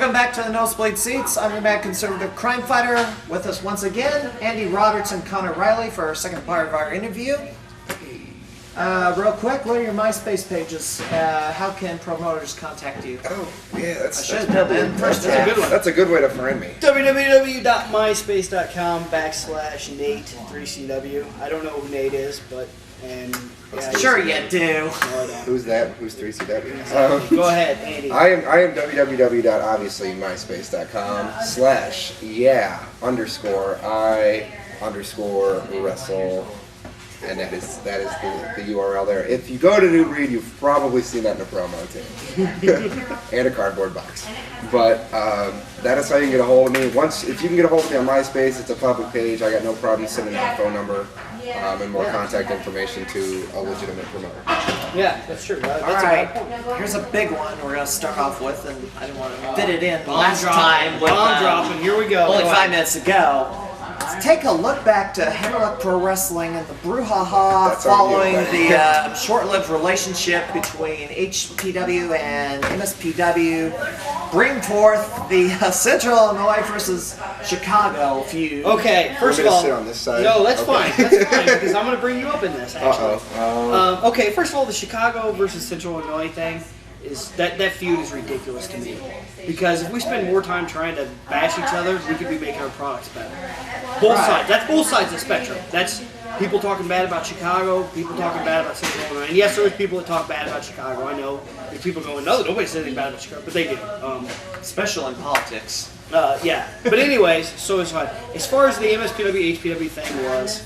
Welcome back to the Nosebleed Seats. I'm your mad conservative crime fighter. With us once again, Andy Roberts and Connor Riley for our second part of our interview. Real quick, what are your MySpace pages? How can promoters contact you? Oh, yeah, that's a good one. That's a good way to find me. www.myspace.com/Nate3CW. I don't know who Nate is, but Sure you do. Who's that? Who's 3CW? Go ahead, Andy. I am www.obviously.myspace.com/yeah_I_wrestle. And that is the URL there. If you go to Nude Read, you've probably seen that in a promo too, and a cardboard box. But that is how you can get a hold of me. If you can get a hold of me on MySpace, it's a public page. I got no problem sending out a phone number and more contact information to a legitimate promoter. Yeah, that's true. That's all right, here's a big one we're going to start off with, and I didn't want to fit it in last time. Bomb dropping. Here we go. Only 5 minutes ago. Let's take a look back to Hammerlock Pro Wrestling and the brouhaha following the short-lived relationship between HPW and MSPW, bring forth the Central Illinois versus Chicago feud. Okay, first of all, sit on this side. No, that's fine. That's fine because I'm going to bring you up in this. Actually, okay. First of all, the Chicago versus Central Illinois thing is that feud is ridiculous to me. Because if we spend more time trying to bash each other, we could be making our products better. Both sides. That's both sides of the spectrum. That's people talking bad about Chicago, people talking bad about Central Illinois. And yes, there's people that talk bad about Chicago. I know there's people going, no, nobody says anything bad about Chicago, but they do. Especially in politics. Yeah. But anyways, so it's fine. As far as the MSPW, HPW thing was,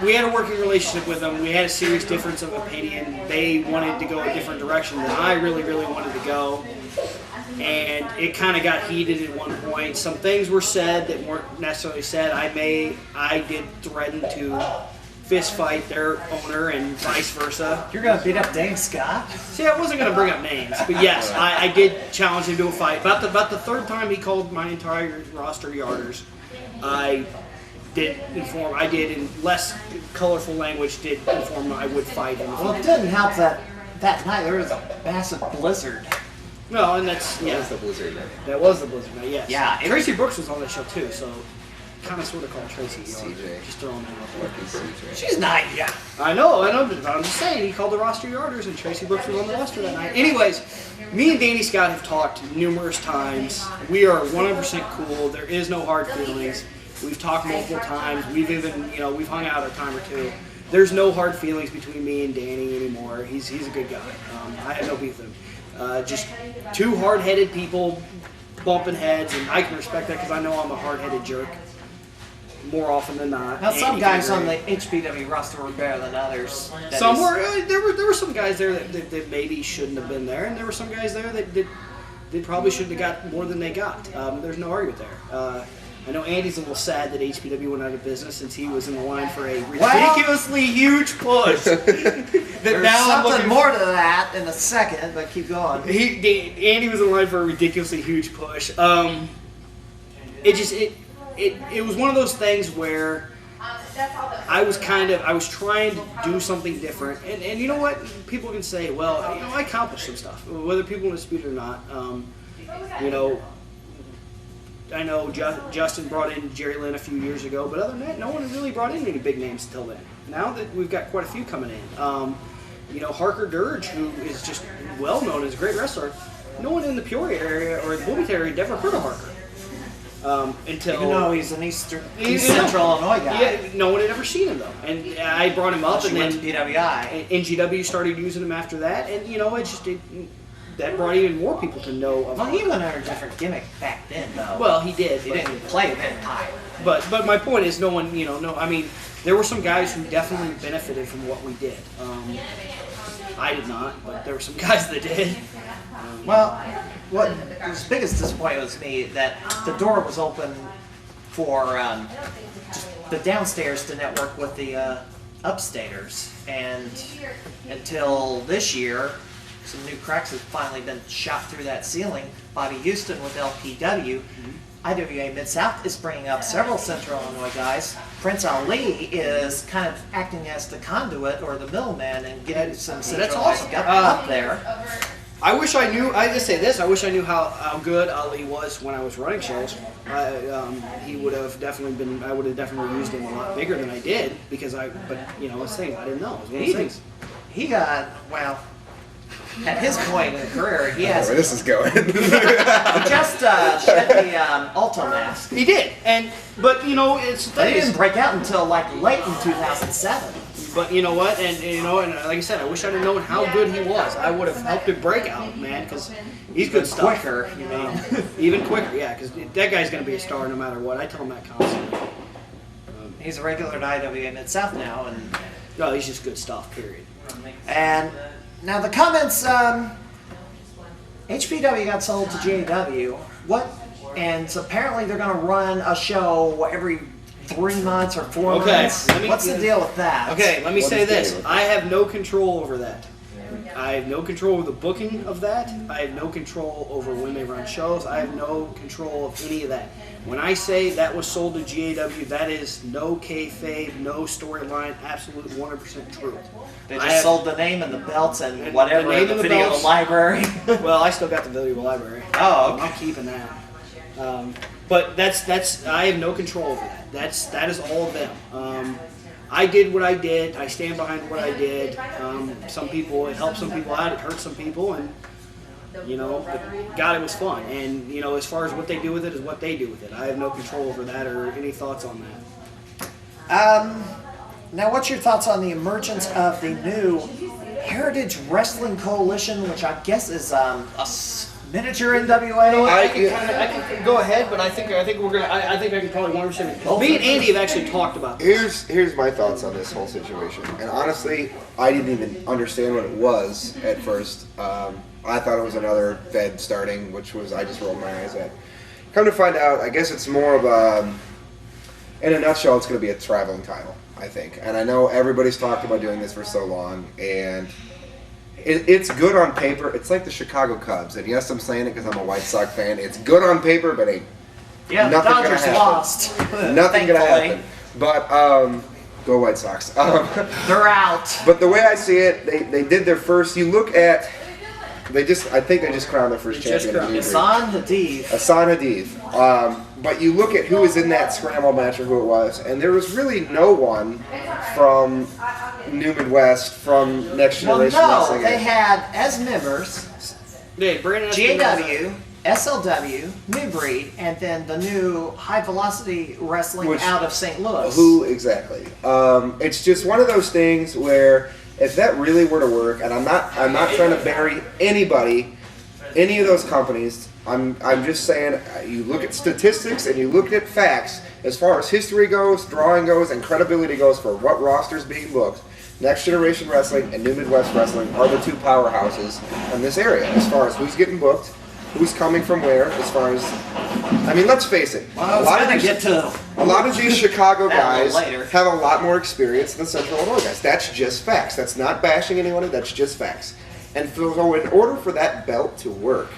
we had a working relationship with them. We had a serious difference of opinion. They wanted to go a different direction than I really, really wanted to go. And it kind of got heated at one point. Some things were said that weren't necessarily said. I did threaten to fist fight their owner and vice versa. You're going to beat up Dane Scott? See, I wasn't going to bring up names, but yes, I did challenge him to a fight. About the third time he called my entire roster yarders, I did in less colorful language, did inform him I would fight him. Well, it didn't help that night there was a massive blizzard. No, and that's, That was the blizzard night. That was the blizzard night, yes. Yeah. Tracy Brooks was on that show too, so kind of sort of called Tracy. CJ. Just throwing that out Lucky CJ. She's not young. I know, but I'm just saying, he called the roster yarders, and Tracy Brooks was on the roster that night. Anyways, me and Danny Scott have talked numerous times. We are 100% cool. There is no hard feelings. We've talked multiple times. We've even, we've hung out a time or two. There's no hard feelings between me and Danny anymore. He's a good guy. I have no beef with him. Just two hard-headed people bumping heads, and I can respect that because I know I'm a hard-headed jerk more often than not. Now, some guys on the HPW roster were better than others. Some were. There were some guys there that maybe shouldn't have been there, and there were some guys there that probably shouldn't have got more than they got. There's no argument there. I know Andy's a little sad that HPW went out of business since he was in the line for a ridiculously huge push. There's something more to that in a second, but keep going. Andy was in line for a ridiculously huge push. It was one of those things where I was trying to do something different, and you know what? People can say, well, I accomplished some stuff, whether people dispute it or not. I know Justin brought in Jerry Lynn a few years ago, but other than that, no one really brought in any big names until then. Now that we've got quite a few coming in, Harker Dirge, who is just well known as a great wrestler, no one in the Peoria area or the Bloomington area had ever heard of Harker. Until even though he's an East Central Illinois guy. Yeah, no one had ever seen him though, and I brought him up, and then PWI. NGW started using him after that, and that brought even more people to know of him. Well, he went under a different gimmick back then, though. Well, he did. He didn't play it that time. But my point is, there were some guys who definitely benefited from what we did. I did not, but there were some guys that did. Well, what his biggest disappointment was to me that the door was open for just the downstairs to network with the upstaters, and until this year, some new cracks have finally been shot through that ceiling. Bobby Houston with LPW. IWA Mid-South is bringing up several Central Illinois guys. Prince Ali is kind of acting as the conduit or the middleman and getting some Central Illinois up there. I wish I knew. I just say this. I wish I knew how good Ali was when I was running shows. He would have definitely been. I would have definitely used him a lot bigger than I did because I. But you know, let's say I didn't know. It was one of those things. He got at his point in the career, he has Where this is going. he just shed the Alto mask. He did, but you know, But he didn't break out until like late in 2007. But you know what, and like I said, I wish I'd have known how good he was. I would have helped him break out, man, because he's good stuff. Quicker, you mean? Even quicker, yeah, because that guy's gonna be a star no matter what. I tell him that constantly. He's a regular at IWA Mid-South now, and No, he's just good stuff. Period. And now the comments, HPW got sold to GAW. And so apparently they're going to run a show every 3 months or 4 months. What's the deal with that? Okay, let me say this. I have no control over that. I have no control over the booking of that. I have no control over when they run shows. I have no control of any of that. When I say that was sold to GAW, that is no kayfabe, no storyline, absolute 100% true. They just sold the name and the belts and whatever in the video library. Well, I still got the video library. Oh, okay. I'm keeping that. But that's I have no control over that. That is all of them. I did what I did. I stand behind what I did. Some people, it helped some people out. It hurt some people, and you know, but God, it was fun. And you know, as far as what they do with it is what they do with it. I have no control over that or any thoughts on that. Now, what's your thoughts on the emergence of the new Heritage Wrestling Coalition, which I guess is a miniature NWA? I can go ahead, but I think we're gonna. I think I can probably 100%. Me and Andy have actually talked about this. Here's my thoughts on this whole situation. And honestly, I didn't even understand what it was at first. I thought it was another Fed starting, which was I just rolled my eyes at. Come to find out, I guess it's more of a. In a nutshell, it's going to be a traveling title, I think. And I know everybody's talked about doing this for so long, and it's good on paper. It's like the Chicago Cubs, and yes, I'm saying it because I'm a White Sox fan. It's good on paper, but ain't the Dodgers lost. Nothing gonna happen. But go White Sox. They're out. But the way I see it, they did their first. You look at. I think they just crowned their first champion. Hassan Hadid. Hassan Hadid. But you look at who was in that scramble match or who it was, and there was really no one from New Midwest, from Next Generation Wrestling. They had as members GAW, SLW, New Breed, and then the new High Velocity Wrestling out of St. Louis. Who exactly? It's just one of those things where if that really were to work, and I'm not trying to bury anybody, any of those companies. I'm just saying, you look at statistics and you look at facts as far as history goes, drawing goes, and credibility goes for what roster's being booked. Next Generation Wrestling and New Midwest Wrestling are the two powerhouses in this area as far as who's getting booked, who's coming from where, as far as, I mean, let's face it. Well, a lot of these Chicago guys have a lot more experience than Central Illinois guys. That's just facts. That's not bashing anyone. That's just facts. And so in order for that belt to work,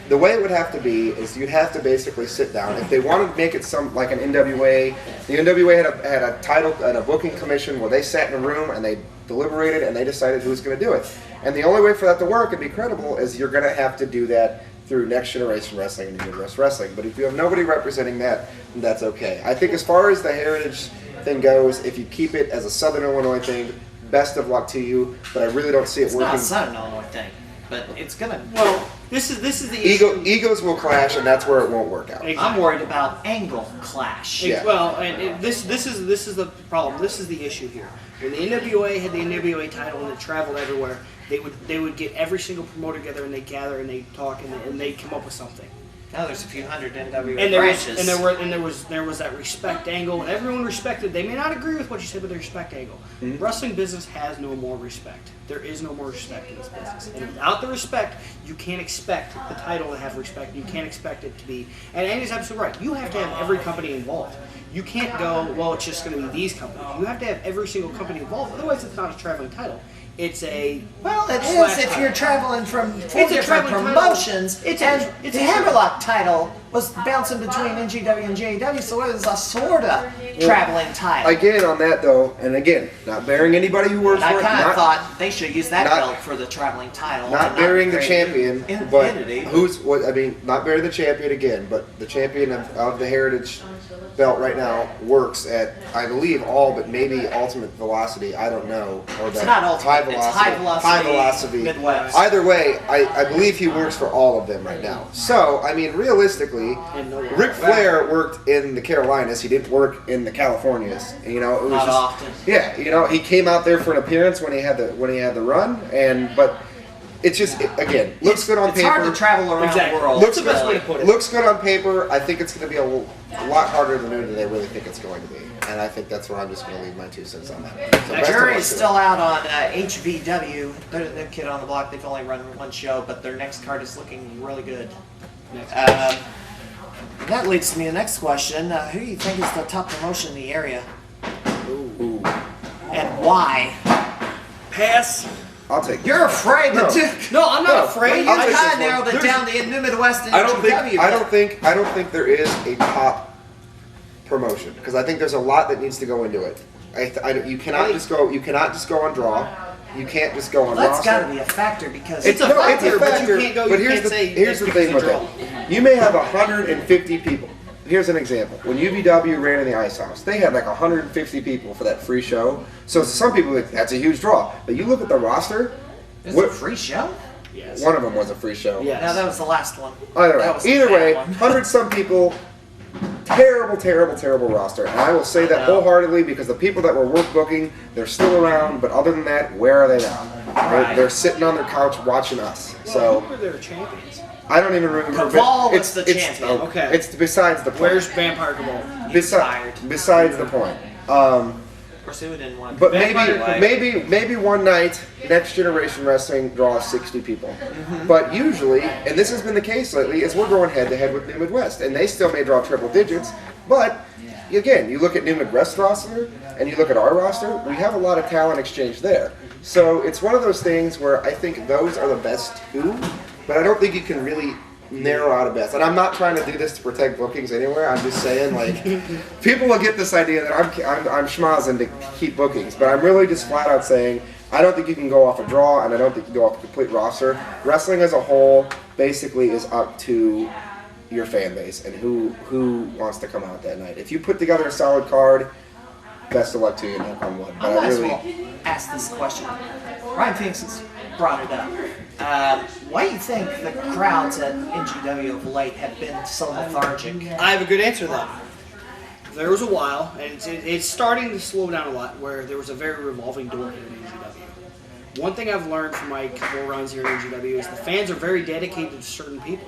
the way it would have to be is you'd have to basically sit down. If they wanted to make it like an NWA, the NWA had a title and a booking commission where they sat in a room and they deliberated and they decided who was going to do it. And the only way for that to work and be credible is you're going to have to do that through Next Generation Wrestling and New Midwest Wrestling. But if you have nobody representing that, that's okay. I think as far as the heritage thing goes, if you keep it as a Southern Illinois thing, best of luck to you. But I really don't see it working. It's not a Southern Illinois thing, but it's gonna. Well, this is the issue. Egos will clash, and that's where it won't work out. Exactly. I'm worried about angle clash. Yeah. Well, and this is the problem. This is the issue here. When the NWA had the NWA title and it traveled everywhere, they would get every single promoter together and they gather and they talk and they come up with something. Now there's a few hundred NWA and branches. there was that respect angle, and everyone respected. They may not agree with what you said, but the respect angle. Mm-hmm. Wrestling business has no more respect. There is no more respect in this business, and without the respect, you can't expect the title to have respect. You can't expect it to be. And Andy's absolutely right. You have to have every company involved. You can't go, well, it's just going to be these companies. You have to have every single company involved. Otherwise, it's not a traveling title. It's a Well, it slash is if title. you're traveling from four It's a different traveling promotions. title. It's the a- Hammerlock title was bouncing between NGW and JW, so it was a sorta traveling title. Again, on that though, and again, not bearing anybody who works And I for it, kind of not, thought they should use that not- belt for the traveling title. not and bearing the create champion, an but entity. who's what? I mean, not bearing the champion again, but the champion of the Heritage belt right now works at, I believe, all but maybe Ultimate Velocity. I don't know, or It's that not Ultimate, High it's Velocity. High Velocity, High Velocity. Midwest. Either way, I believe he works for all of them right now. So, I mean, realistically, And no one- Ric Flair worked in the Carolinas. He didn't work in the Californias. You know, it was Not just, often. yeah, you know, he came out there for an appearance when he had the run, but it's just again looks good on It's paper. hard to travel around Exactly. the world. Looks That's the best good. way to put it. Looks good on paper. I think it's going to be a lot harder than they really think it's going to be, and I think that's where I'm just going to leave my 2 cents on that. So The best of jury luck is to still out on HVW. They're the new kid on the block. They've only run one show, but their next card is looking really good. That leads to me to the next question. Who do you think is the top promotion in the area? Ooh. And why? Pass. I'll take it. You're afraid No. to do. No, I'm No, not afraid. You I'll take kind of this one. narrowed it down to New Midwest and I don't think HVW. I don't think there is a top promotion because I think there's a lot that needs to go into it. You cannot just go on draw. You can't just go on That's roster. got to be a factor because It's a No, factor, but you factor, can't go. but You here's can't the, say here's the it's thing with because it. of draw. You may have 150 people. Here's an example. When UVW ran in the Ice House, they had like 150 people for that free show. So some people, that's a huge draw. But you look at the roster, Is it a free show? Yes. one of them was a free show. Yes. No, that was the last one. Either That way, was the either bad way, one. 100-some people, terrible roster. And I will say that know. wholeheartedly because the people that were worth booking, they're still around. But other than that, where are they now? Right. They're sitting on their couch watching us. Well, So who were their champions? I don't even remember. Cabal was the champion. Okay. It's besides the point. Where's Vampire Cabal? Besides the point. Of course, who didn't want But Vampire maybe one night, Next Generation Wrestling draws 60 people. But usually, and this has been the case lately, is we're going head to head with New Midwest, and they still may draw triple digits. But again, you look at New Midwest roster and you look at our roster, we have a lot of talent exchange there. So it's one of those things where I think those are the best two, but I don't think you can really narrow out a best. And I'm not trying to do this to protect bookings anywhere. I'm just saying, like, people will get this idea that I'm schmozzing to keep bookings, but I'm really just flat out saying I don't think you can go off a draw, and I don't think you can go off a complete roster. Wrestling as a whole basically is up to your fan base and who wants to come out that night. If you put together a solid card, best of luck to you, knock on wood. I But might I as really, well ask this question. Ryan Phoenix has brought it up. Why do you think the crowds at NGW of late have been so lethargic? I have a good answer to that. There was a while, and it's starting to slow down a lot, where there was a very revolving door here in NGW. One thing I've learned from my couple runs here in NGW is the fans are very dedicated to certain people.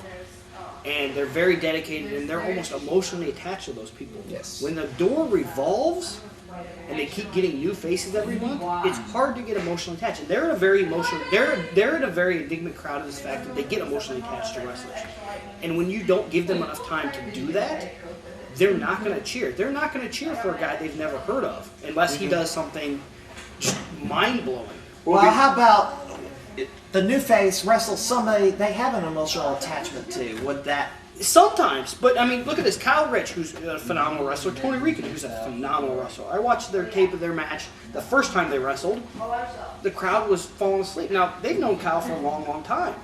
And they're very dedicated, and they're almost emotionally attached to those people. Yes. When the door revolves, and they keep getting new faces every month, it's hard to get emotionally attached. And they're in a very they're in a very indignant crowd of this fact that they get emotionally attached to wrestlers. And when you don't give them enough time to do that, they're not going to cheer. They're not going to cheer for a guy they've never heard of unless he does something just mind-blowing. Well, how about the new face wrestles somebody they have an emotional attachment to? Would that... Sometimes, but I mean, look at this. Kyle Rich, who's a phenomenal wrestler. Tony Rican, who's a phenomenal wrestler. I watched their tape of their match the first time they wrestled. The crowd was falling asleep. Now, they've known Kyle for a long time,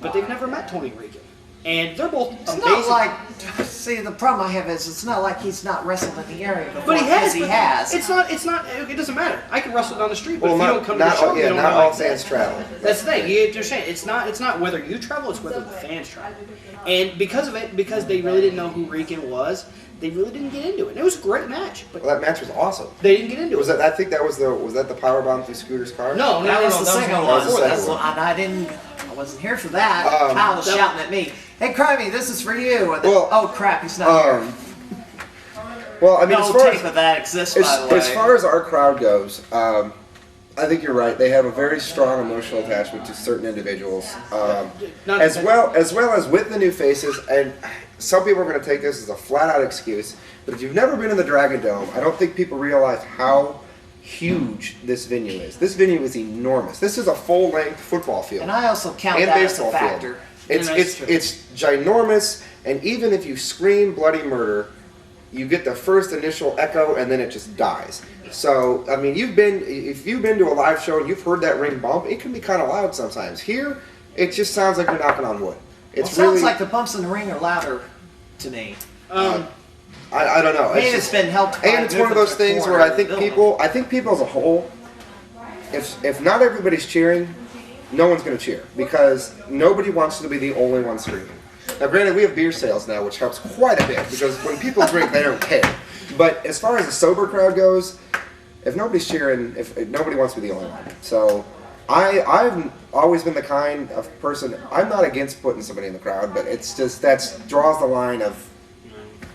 but they've never met Tony Rican. And they're both It's amazing. not like... See, the problem I have is it's not like he's not wrestled in the area before. But he has. because he but has. It's not. It doesn't matter. I can wrestle down the street, but well, if you not, don't come to not the show, all, you yeah, don't not know all I fans exist. travel. That's the thing. You understand? It's not whether you travel; it's whether the fans travel. And because of it, because they really didn't know who Rican was, they really didn't get into it. And it was a great match, but Well, that match was awesome. they didn't get into Was it. that? I think that was the power bomb through Scooter's car. No, That was the that second was one. before that That's one. what- I wasn't here for that. Um, Kyle was that- shouting at me, "Hey, Crimey, this is for you." And then, Well, oh crap, he's not here. Well, I mean, No as far tape of that exists, by the way. as far as our crowd goes, I think you're right. They have a very strong emotional attachment to certain individuals, Not as that- well as with the new faces. And some people are going to take this as a flat-out excuse. But if you've never been in the Dragon Dome, I don't think people realize how huge this venue is. This venue is enormous. This is a full-length football field. And I also count And that as a baseball factor. field. It's ginormous, and even if you scream bloody murder, you get the first initial echo, and then it just dies. So, I mean, if you've been to a live show and you've heard that ring bump, it can be kind of loud sometimes. Here, it just sounds like you're knocking on wood. It sounds like the bumps in the ring are louder to me. I don't know. Maybe it's been helped by and it's one of those things where I think people as a whole, if not everybody's cheering, no one's going to cheer because nobody wants to be the only one screaming. Now, granted, we have beer sales now, which helps quite a bit because when people drink, they don't care. But as far as a sober crowd goes, if nobody's cheering, if nobody wants to be the only one. So I've always been the kind of person, I'm not against putting somebody in the crowd, but it's just draws the line of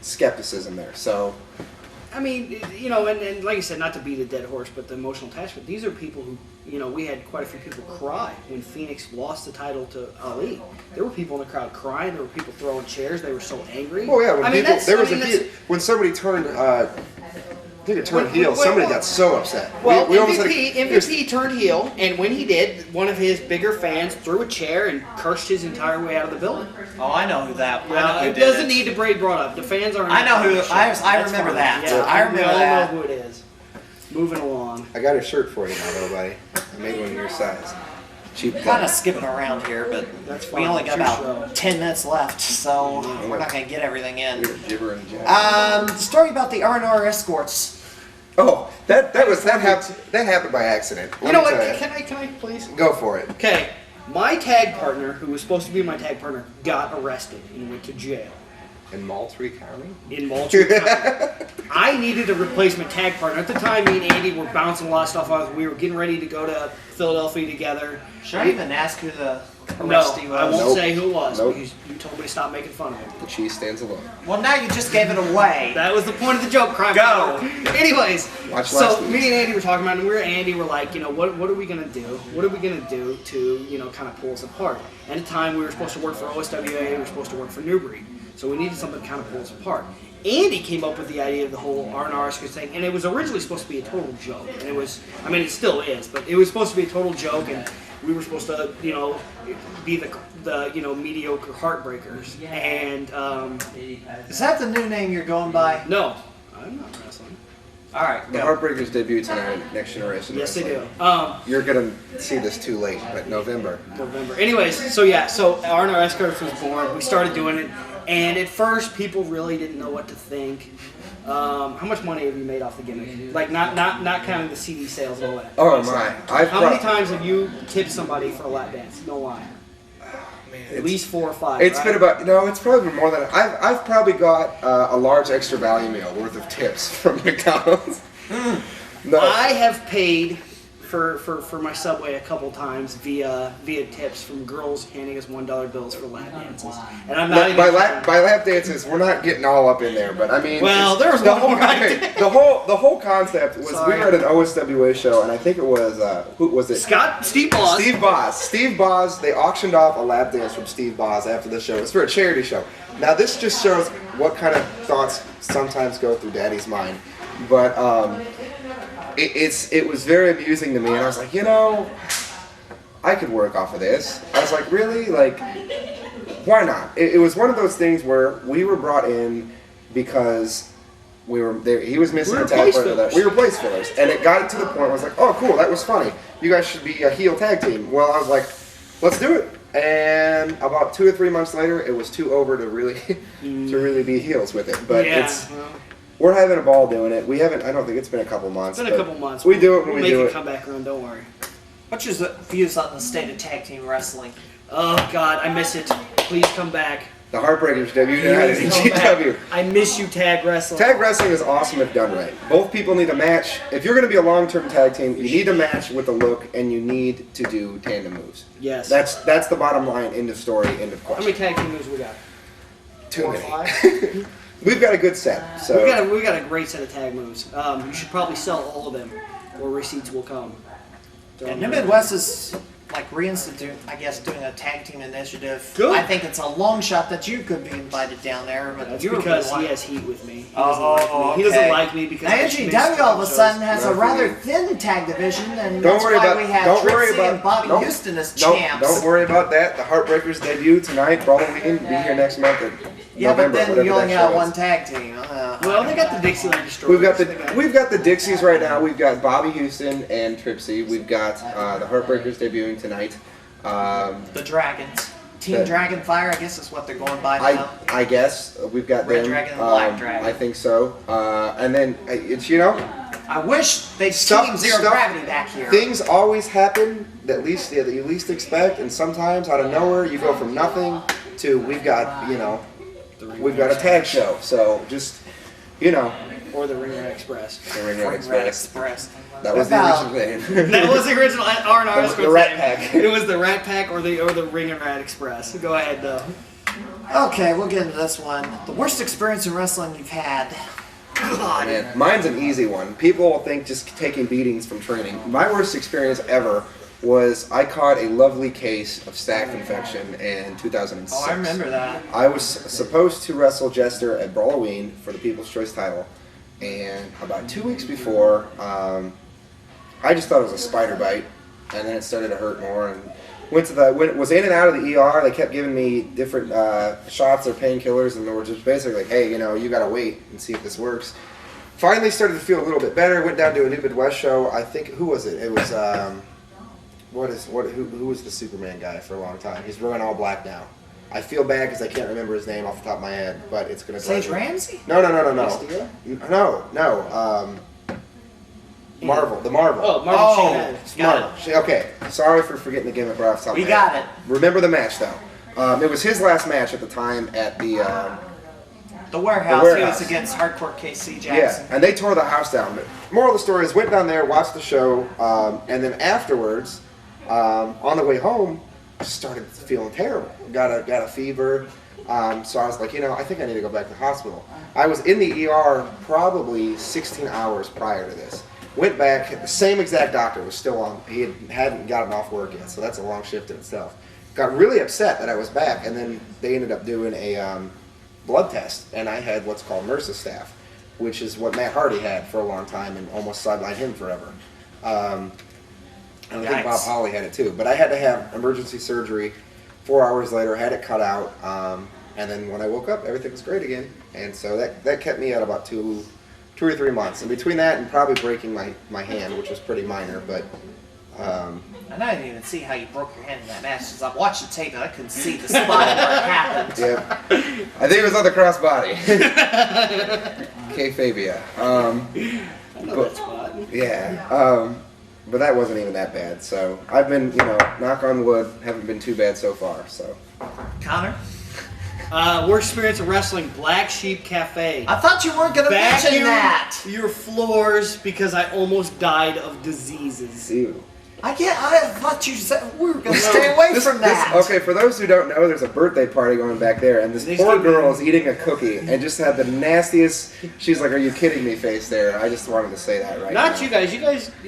skepticism there. So I mean, you know, and like I said, not to beat a dead horse, but the emotional attachment. These are people who, you know, we had quite a few people cry when Phoenix lost the title to Ali. There were people in the crowd crying. There were people throwing chairs. They were so angry. Oh yeah, when somebody turned, I think it turned heel. Somebody got so upset. Well, MVP turned heel, and when he did, one of his bigger fans threw a chair and cursed his entire way out of the building. Oh, I know who that. Well, it doesn't need to be brought up. The fans are. I know who. I remember that. Yeah, I remember that. We all know who it is. Moving along. I got a shirt for you now, though, buddy. I made one of your size. Cheap. Kind of skipping around here, but that's fine. We only got about 10 minutes left, so we're not going to get everything in. The story about the R&R escorts. Oh, that happened by accident. You know what? Can I please? Go for it. Okay, my tag partner, who was supposed to be my tag partner, got arrested and went to jail. In Moultrie County? In Moultrie County. I needed a replacement tag partner. At the time, me and Andy were bouncing a lot of stuff off. We were getting ready to go to Philadelphia together. Should I even ask who the arrestee was? I won't say who it was because you told me to stop making fun of him. The cheese stands alone. Well, now you just gave it away. That was the point of the joke, crime. Go. Anyways, so me and Andy were talking about it, and Andy were like, you know, what are we going to do? What are we going to do to, you know, kind of pull us apart? At the time, we were supposed to work for OSWA, we were supposed to work for New Breed. So we needed something to kind of pull us apart. Andy came up with the idea of the whole R&R thing, and it was originally supposed to be a total joke. And it was, I mean, it still is, but it was supposed to be a total joke, and we were supposed to, you know, be the you know, mediocre heartbreakers. And is that the new name you're going by? No, I'm not wrestling. All right. The Heartbreakers debut tonight, Next Generation. Yes, Wrestling. they do. You're gonna see this too late, but November. Anyways, so yeah, so R&R Escorts was born. We started doing it, and at first people really didn't know what to think. How much money have you made off the gimmick? Like not counting the CD sales and all that. Oh my! How many times have you tipped somebody for a lap dance? No lie. At least 4 or 5. It's been about it's probably been more than I've probably got a large extra value meal worth of tips from McDonald's. No. I have paid for my Subway a couple times via tips from girls handing us $1 bills for lap dances, and I'm not by lap dances. We're not getting all up in there, but I mean, well, there was the one whole more the whole concept was we were at an OSWA show, and I think it was who was it? Steve Boz. Steve Boz. They auctioned off a lap dance from Steve Boz after the show. It's for a charity show. Now this just shows what kind of thoughts sometimes go through Daddy's mind, but it was very amusing to me, and I was like, you know, I could work off of this. I was like, really? Like, why not? It was one of those things where we were brought in because we were there. He was missing a tag partner. That we were place fillers, and it got to the point where I was like, oh, cool, that was funny. You guys should be a heel tag team. Well, I was like, let's do it. And about 2 or 3 months later, it was too over to really be heels with it. But we're having a ball doing it. We haven't. I don't think it's been a couple months. It's been a couple months. We do it when we do it. We'll make it come back around. Don't worry. What's your views on the state of tag team wrestling? Oh God, I miss it. Please come back. The Heartbreakers debut tonight in GW. I miss you, tag wrestling. Tag wrestling is awesome if done right. Both people need a match. If you're going to be a long-term tag team, you need a match with a look, and you need to do tandem moves. Yes. That's the bottom line. End of story. End of question. How many tag team moves we got? Too many. 4 or 5? We've got a good set. So we got a great set of tag moves. You should probably sell all of them, or receipts will come. And the Midwest is like reinstitute, I guess, doing a tag team initiative. Good. I think it's a long shot that you could be invited down there, but That's you were because really he has heat with me. He Oh, doesn't like me. okay. He doesn't like me because AGW all of a sudden has No, a rather for thin tag division, and Don't that's worry why about. we have Don't worry Trixie about. and Bobby don't- Houston as don't- champs. Don't worry about that. The Heartbreakers debut tonight. Halloween. Be here next month. Yeah, November, but then whatever you only that got show one is. tag team. Well, they got the Dixieland Destroyers. We've got the Dixies right now. We've got Bobby Houston and Tripsy. We've got the Heartbreakers debuting tonight. the Dragons. Team the- Dragonfire, I guess is what they're going by now. I guess we've got Red them. Dragon and Black Dragon. I think so. And then it's I wish they'd Stuff- team Zero stuff- Gravity back here. things always happen that you least expect, and sometimes out of nowhere you go from nothing to we've got a tag show. So just Or the Ring Rat Express. the Ring Rat Red Express. Express. That was the About- original name. That was the original R&R. The Rat Pack. It was the Rat Pack or the Ring and Rat Express. Go ahead though. Okay, we'll get into this one. The worst experience in wrestling you've had. God. Man, mine's an easy one. People think just taking beatings from training. My worst experience ever was I caught a lovely case of staph infection in 2006. Oh, I remember that. I was supposed to wrestle Jester at Halloween for the People's Choice title, and about 2 weeks before, I just thought it was a spider bite, and then it started to hurt more. And was in and out of the ER. They kept giving me different shots or painkillers, and they were just basically like, "Hey, you got to wait and see if this works." Finally, started to feel a little bit better. Went down to a New Midwest show. I think who was it? It was who was the Superman guy for a long time? He's wearing all black now. I feel bad because I can't remember his name off the top of my head, but it's gonna. Sage Ramsey? No. Castillo? No. Marvel. The Marvel. Oh, Marvel Oh, Sheen. got Marvel. Okay. Sorry for forgetting the gimmick right off the top We of my head. got it. Remember the match though. It was his last match at the time at the. The warehouse. The He Warehouse. was against Hardcore KC Yeah, Jackson. and they tore the house down. But moral of the story is, went down there, watched the show, and then afterwards, on the way home, started feeling terrible. Got a fever. So I was like, I think I need to go back to the hospital. I was in the ER probably 16 hours prior to this. Went back, the same exact doctor was still on. He hadn't gotten off work yet, so that's a long shift in itself. Got really upset that I was back, and then they ended up doing a blood test, and I had what's called MRSA staph, which is what Matt Hardy had for a long time and almost sidelined him forever. And I think Bob Yikes. Holly had it too. But I had to have emergency surgery. 4 hours later, had it cut out, and then when I woke up, everything was great again. And so that kept me at about 2 or 3 months. And between that and probably breaking my hand, which was pretty minor, but And I didn't even see how you broke your hand in that match, because I watched the tape and I couldn't see the spot where it happened. yeah, I think it was on the crossbody. K-Fabia. I know that spot. Yeah. But that wasn't even that bad. So I've been, knock on wood, haven't been too bad so far. So Connor? Worst experience of wrestling, Black Sheep Cafe. I thought you weren't going to mention Vacuum that. your floors because I almost died of diseases. ew. I thought you said we were going to stay away from that. Okay, for those who don't know, there's a birthday party going back there, and this They poor give me- girl is eating a cookie and just had the nastiest. She's like, "Are you kidding me?" face there. I just wanted to say that right now. Not you guys. You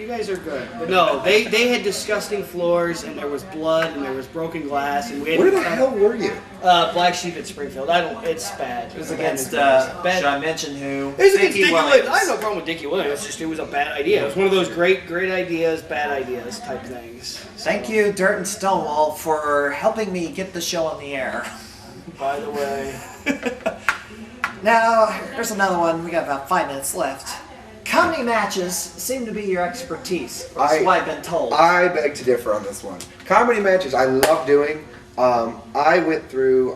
guys are good. But no, they had disgusting floors, and there was blood, and there was broken glass, and we had Where to the hell were you? Black Sheep at Springfield. It's bad. It was against, bad. should I mention who? It was against Dickie Williams. Williams. I have no problem with Dickie Williams. It's just it was a bad idea. It was one of those great ideas, bad ideas type things. Thank you, Dirt and Stonewall, for helping me get the show on the air. By the way, Now, here's another one. We got about 5 minutes left. Comedy matches seem to be your expertise. That's what I've been told. I beg to differ on this one. Comedy matches I love doing. I went through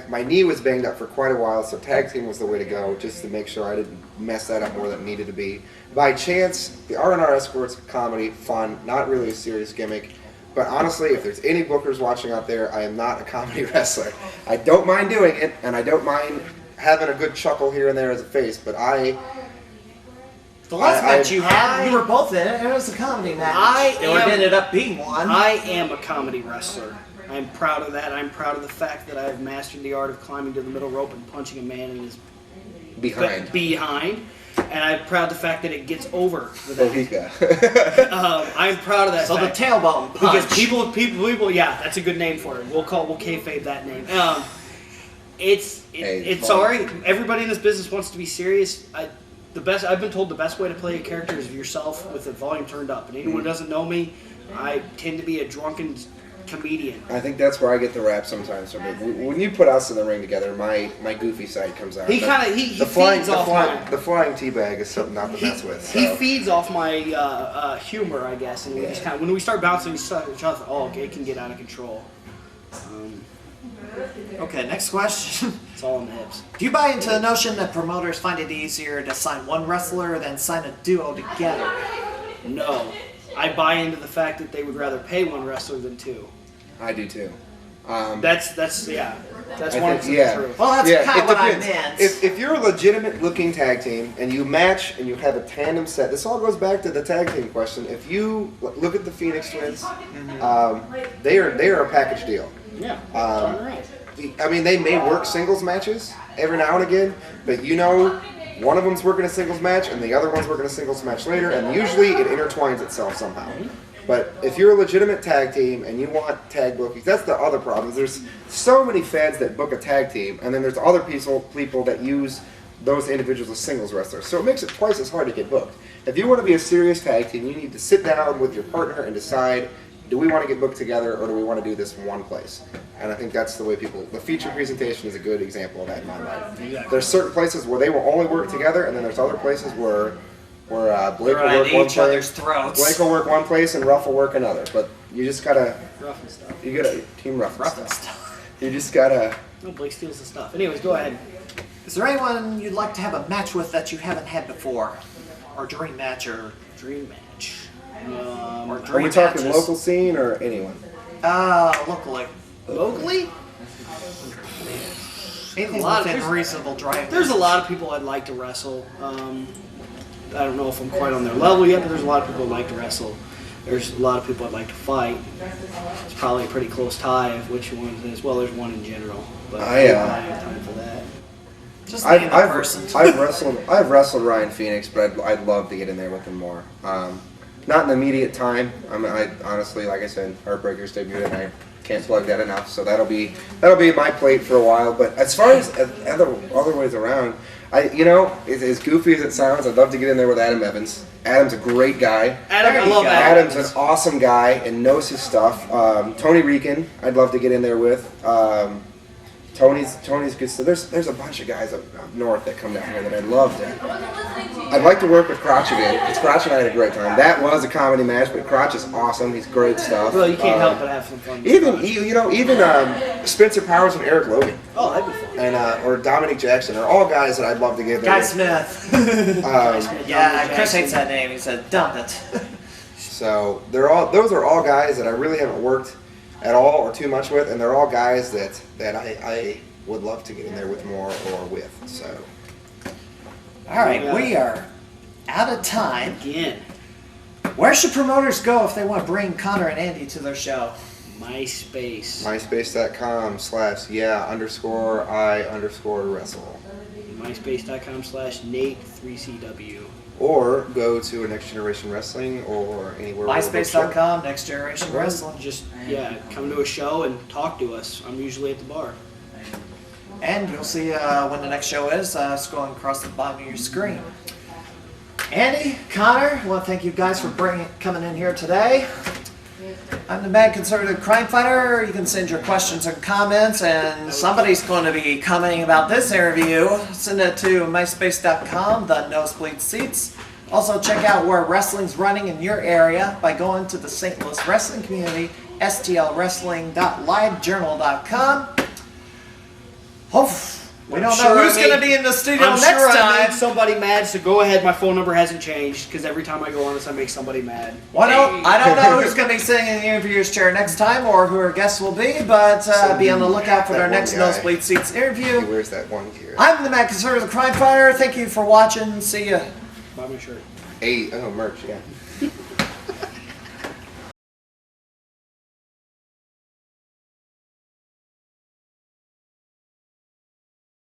my knee was banged up for quite a while, so tag team was the way to go, just to make sure I didn't mess that up more than it needed to be. By chance, the R&R Escorts comedy, fun, not really a serious gimmick. But honestly, if there's any bookers watching out there, I am not a comedy wrestler. I don't mind doing it, and I don't mind having a good chuckle here and there as a face, but the last I- match you had, we were both in it, and it was a comedy match. Or it ended up being one. I am a comedy wrestler. I'm proud of that. I'm proud of the fact that I have mastered the art of climbing to the middle rope and punching a man in his behind. behind. And I'm proud of the fact that it gets over the Bohica. I'm proud of that. So the fact. tailbone Because punch. people, yeah, that's a good name for it. We'll kayfabe that name. It's sorry. Everybody in this business wants to be serious. I've been told the best way to play a character is yourself with the volume turned up. And anyone who doesn't know me, I tend to be a drunken comedian. I think that's where I get the rap sometimes from it. When you put us in the ring together, my goofy side comes out. He feeds off the flying teabag is something not to mess with. So. He feeds off my humor, I guess, and we just when we start bouncing each other, it can get out of control. Okay, next question. It's all in the hips. Do you buy into the notion that promoters find it easier to sign one wrestler than sign a duo together? No. I buy into the fact that they would rather pay one wrestler than two. I do too. That's 100% true. Well, that's kind of what I meant. If you're a legitimate looking tag team and you match and you have a tandem set, this all goes back to the tag team question. If you look at the Phoenix Twins, they are a package deal. Yeah. I mean, they may work singles matches every now and again, but one of them's working a singles match and the other one's working a singles match later, and usually it intertwines itself somehow. But if you're a legitimate tag team and you want tag bookings, that's the other problem. There's so many feds that book a tag team, and then there's other people that use those individuals as singles wrestlers. So it makes it twice as hard to get booked. If you want to be a serious tag team, you need to sit down with your partner and decide, do we want to get booked together or do we want to do this in one place? And I think that's the way the feature presentation is a good example of that in my mind. Exactly. There's certain places where they will only work together, and then there's other places where Blake will They're work at one each other's place. throats. Blake will work one place and Ruff will work another. But you just gotta, Rough and stuff. team Ruff and Rough and stuff. stuff. You just gotta. No, Blake steals the stuff. Anyways, go ahead. Is there anyone you'd like to have a match with that you haven't had before? Or dream match, or Dream match. or Are dream we talking matches? local scene or anyone? Locally. Locally? Anything lot of- within there's- reasonable driving. There's a lot of people I'd like to wrestle. I don't know if I'm quite on their level yet, but there's a lot of people I'd like to wrestle. There's a lot of people I'd like to fight. It's probably a pretty close tie of which one it is. Well, there's one in general, but I don't have time for that. Just name a I've person. I've wrestled Ryan Phoenix, but I'd love to get in there with him more. Not in the immediate time. I honestly, like I said, Heartbreakers debuted, and I can't plug that enough. So that'll be my plate for a while. But as far as other ways around, as goofy as it sounds, I'd love to get in there with Adam Evans. Adam's a great guy. I love Adam. Adam's an awesome guy and knows his stuff. Tony Rican, I'd love to get in there with. Tony's good stuff. There's a bunch of guys up north that come down here that I'd love to. I'd like to work with Crotch again, because Crotch and I had a great time. That was a comedy match, but Crotch is awesome. He's great stuff. Well, you can't help but have some fun. Even Spencer Powers and Eric Logan, Oh, that'd be fun. and or Dominic Jackson are all guys that I'd love to get there. Guy with. Smith. Yeah, Chris hates that name. He said, dump it. So those are all guys that I really haven't worked at all or too much with, and they're all guys that I would love to get in there with more or with. So. All right, we are out of time. Again, Where should promoters go if they want to bring Connor and Andy to their show? MySpace. MySpace.com/I_wrestle. MySpace.com/Nate3CW. Or go to Next Generation Wrestling or anywhere. MySpace.com, Next Generation Wrestling. Just come to a show and talk to us. I'm usually at the bar. And you'll see when the next show is scrolling across the bottom of your screen. Andy, Connor, I want to thank you guys for coming in here today. I'm the Mad Conservative Crime Fighter. You can send your questions and comments, and somebody's going to be commenting about this interview. Send it to myspace.com, the nosebleed seats. Also, check out where wrestling's running in your area by going to the St. Louis Wrestling Community, stlwrestling.livejournal.com. We don't know who's going to be in the studio I'm next sure I time. made somebody mad, so go ahead. My phone number hasn't changed because every time I go on this, I make somebody mad. Well, I don't know who's going to be sitting in the interviewer's chair next time or who our guests will be, but be on the lookout for that our one next guy. Nosebleed Seats He interview. wears that one gear. I'm the Mad Conservative Crime Fighter. Thank you for watching. See ya. Buy my shirt. Merch, yeah.